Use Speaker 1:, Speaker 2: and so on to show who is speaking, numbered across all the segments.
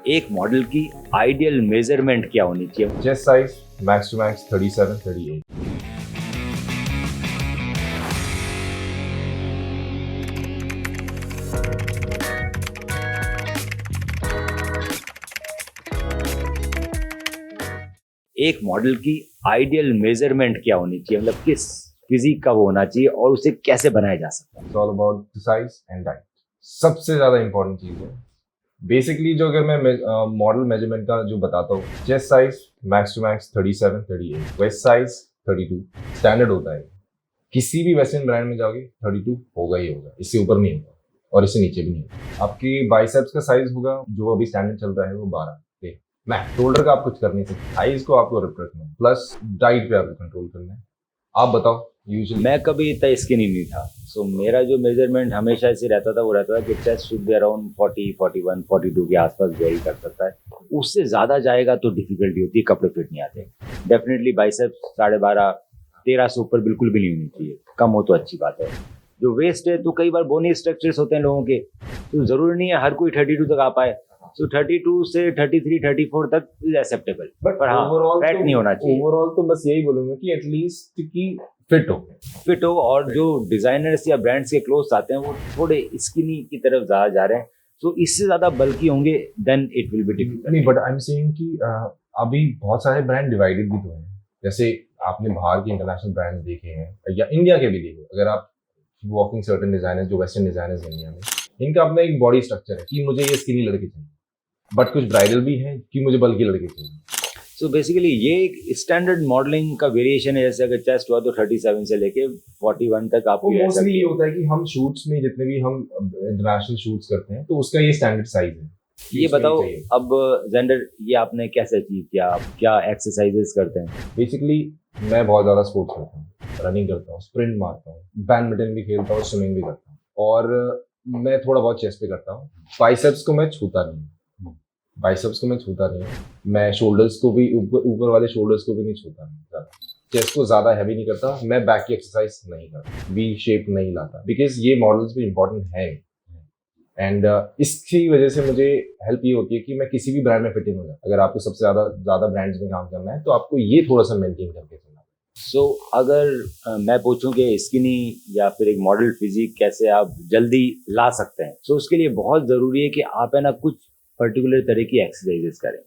Speaker 1: एक मॉडल की ideal measurement क्या होनी चाहिए?
Speaker 2: Chest size max to max 37, 38।
Speaker 1: एक मॉडल की आइडियल मेजरमेंट क्या होनी चाहिए, मतलब किस फिजिक का वो होना चाहिए और उसे कैसे बनाया जा सकता है?
Speaker 2: It's all about size and diet. सबसे ज्यादा इंपॉर्टेंट चीज है बेसिकली जो अगर मैं मॉडल मेजरमेंट का जो बताता हूँ, chest size max to max 37, 38, waist size 32 standard होता है। किसी भी वेस्टर्न ब्रांड में जाओगे 32 होगा ही होगा, इससे ऊपर नहीं होगा और इससे नीचे भी नहीं होगा। आपकी बाइसेप्स का साइज होगा जो अभी स्टैंडर्ड चल रहा है वो 12। मैक्स शोल्डर का आप कुछ कर नहीं सकते, साइज को आपको रिप रखना है, प्लस डाइट पे आपको कंट्रोल करना है। आप बताओ। यूजुअली
Speaker 1: मैं कभी इतना स्किनी नहीं था, सो मेरा जो मेजरमेंट हमेशा ऐसे रहता था, वो रहता था कि चेस्ट शुड बी अराउंड 40, 41, 42 के आसपास वेरी कर सकता है। उससे ज़्यादा जाएगा तो डिफिकल्टी होती है, कपड़े फिट नहीं आते। डेफिनेटली बाइसेप्स 12.5, 13 से ऊपर बिल्कुल भी नहीं होनी चाहिए, कम हो तो अच्छी बात है। जो वेस्ट है तो कई बार बोनी स्ट्रक्चर्स होते हैं लोगों के, तो ज़रूरी नहीं है हर कोई 32 तक आ पाए। सो 32 से 33, 34 तक इज एक्सेप्टेबल, पर हाँ फैट नहीं होना चाहिए।
Speaker 2: ओवरऑल तो बस यही बोलूंगा कि एटलीस्ट की फिट हो।
Speaker 1: और जो डिजाइनर्स या ब्रांड्स के क्लोथ्स आते हैं वो थोड़े स्किनी की तरफ ज्यादा जा रहे हैं, तो इससे ज्यादा बल्की होंगे then it will be difficult.
Speaker 2: नहीं, बट आई एम सेइंग कि अभी बहुत सारे ब्रांड डिवाइडेड भी तो हैं। जैसे आपने बाहर के इंटरनेशनल ब्रांड्स देखे हैं या इंडिया के भी देखे, अगर आप वॉकिंग सर्टेन डिजाइनर्स जो वेस्टर्न डिजाइनर्स इंडिया में, इनका अपना एक बॉडी स्ट्रक्चर है कि मुझे ये स्किनी लड़के चाहिए, बट कुछ ब्राइडल भी हैं कि मुझे बल्कि लड़के चाहिए।
Speaker 1: सो बेसिकली ये एक स्टैंडर्ड मॉडलिंग का वेरिएशन है। जैसे अगर चेस्ट हुआ तो 37 से लेके 41 तक आपको
Speaker 2: मोस्टली ये होता है कि हम शूट्स में जितने भी हम इंटरनेशनल शूट्स करते हैं तो उसका ये स्टैंडर्ड साइज है।
Speaker 1: ये बताओ अब जेंडर ये आपने कैसे अचीव किया, आप क्या एक्सरसाइजेस करते हैं?
Speaker 2: बेसिकली मैं बहुत ज़्यादा स्पोर्ट्स करता हूँ, रनिंग करता हूँ, स्प्रिंट मारता हूँ, बैडमिंटन भी खेलता हूँ, स्विमिंग भी करता हूँ, और मैं थोड़ा बहुत चेस्ट पे करता हूँ। बाइसेप्स को मैं छूता नहीं, मैं शोल्डर्स को भी ऊपर वाले शोल्डर्स को भी नहीं छूता नहीं, चेस्ट को ज़्यादा हैवी नहीं करता, मैं बैक की एक्सरसाइज नहीं करता, वी शेप नहीं लाता, बिकॉज ये मॉडल्स भी इंपॉर्टेंट है। एंड इसकी वजह से मुझे हेल्प ये होती है कि मैं किसी भी ब्रांड में फिटिंग हो जाए। अगर आपको सबसे ज़्यादा ब्रांड्स में काम करना है तो आपको ये थोड़ा सा मेंटेन करके चलना है।
Speaker 1: सो अगर मैं पूछूं कि स्किनी या फिर एक मॉडल फिजिक कैसे आप जल्दी ला सकते हैं, सो उसके लिए बहुत ज़रूरी है कि आप है ना कुछ पर्टिकुलर तरह की एक्सरसाइजेस करें,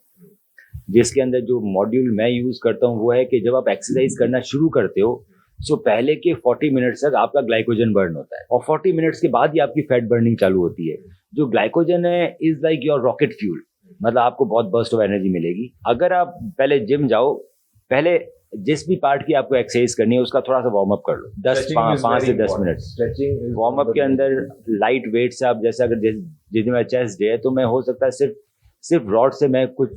Speaker 1: जिसके अंदर जो मॉड्यूल मैं यूज़ करता हूँ वो है कि जब आप एक्सरसाइज करना शुरू करते हो, सो पहले के 40 मिनट्स तक आपका ग्लाइकोजन बर्न होता है और 40 मिनट्स के बाद ही आपकी फैट बर्निंग चालू होती है। जो ग्लाइकोजन है is like your rocket fuel, मतलब आपको बहुत बर्स्ट ऑफ एनर्जी मिलेगी। अगर आप पहले जिम जाओ, पहले जिस भी पार्ट की आपको एक्सरसाइज करनी है उसका थोड़ा सा वार्म अप कर लो, 5 से 10 मिनट
Speaker 2: स्ट्रेचिंग
Speaker 1: वार्म अप के अंदर लाइट वेट से आप, जैसे अगर जिस दिन मेरा चेस्ट डे है तो मैं हो सकता है सिर्फ रॉड से मैं कुछ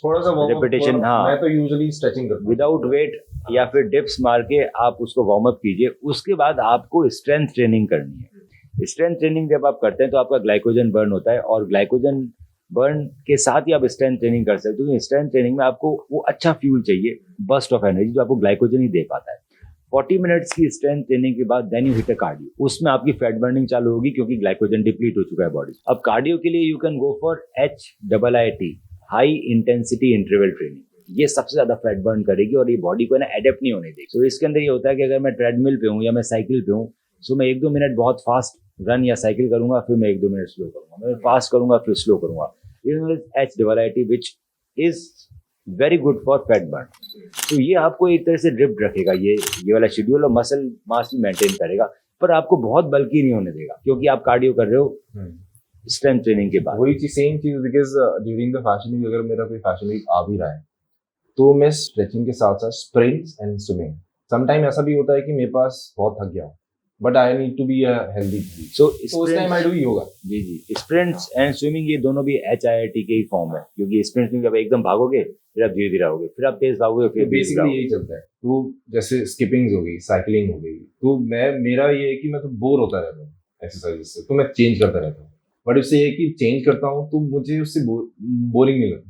Speaker 2: थोड़ा सा
Speaker 1: रिपीटेशन, हाँ
Speaker 2: मैं तो यूजुअली स्ट्रेचिंग करता हूं
Speaker 1: विदाउट वेट या फिर डिप्स मार के आप उसको वार्म अप कीजिए। उसके बाद आपको स्ट्रेंथ ट्रेनिंग करनी है। स्ट्रेंथ ट्रेनिंग जब आप करते हैं तो आपका ग्लाइकोजन बर्न होता है और ग्लाइकोजन बर्न के साथ ही आप स्ट्रेंथ ट्रेनिंग कर सकते हो, क्योंकि स्ट्रेंथ ट्रेनिंग में आपको वो अच्छा फ्यूल चाहिए, बर्स्ट ऑफ एनर्जी, जो आपको ग्लाइकोजन ही दे पाता है। 40 मिनट्स की स्ट्रेंथ ट्रेनिंग के बाद then you hit a cardio, उसमें आपकी फैट बर्निंग चालू होगी क्योंकि ग्लाइकोजन डिप्लीट हो चुका है बॉडी। अब कार्डियो के लिए you can go for HIIT, high intensity interval training. ये सबसे ज्यादा फैट बर्न करेगी और ये बॉडी को ना एडेप्ट नहीं होने देगी। तो इसके अंदर ये होता है कि अगर मैं ट्रेडमिल पे हूँ या मैं साइकिल पे हूँ, सो मैं 1-2 मिनट बहुत फास्ट रन या साइकिल करूंगा, फिर मैं 1-2 मिनट स्लो करूंगा, मैं फास्ट करूंगा फिर स्लो करूंगा। HIIT which is very good for fat burn. तो ये आपको एक तरह से ड्रिफ्ट रखेगा, ये वाला शेड्यूल, और मसल मास भी मेंटेन करेगा, पर आपको बहुत बल्कि नहीं होने देगा क्योंकि आप कार्डियो कर रहे हो स्ट्रेंथ ट्रेनिंग के बाद।
Speaker 2: वही चीज, सेम चीज, because during the fashion week अगर मेरा कोई फैशन वीक आ भी रहा है तो मैं स्ट्रेचिंग के साथ साथ स्प्रिंट्स एंड स्विमिंग, समटाइम ऐसा भी होता है कि मेरे पास बहुत थक गया but I need to be a healthy, so उस टाइम आई डू योगा।
Speaker 1: जी, स्प्रिंट्स एंड स्विमिंग ये दोनों भी HIIT के ही फॉर्म है, क्योंकि स्प्रिंट्स में जब एकदम भागोगे फिर आप धीरे धीरे आओगे, फिर आप तेज भागोगे, फिर
Speaker 2: बेसिकली यही चलता है। तो जैसे स्किपिंग हो गई, साइकिलिंग हो गई, तो मेरा ये है कि मैं तो बोर होता रहता हूँ एक्सरसाइज से, तो मैं चेंज करता रहता हूँ, बट उससे ये कि चेंज करता हूँ तो मुझे उससे बोरिंग नहीं लगता।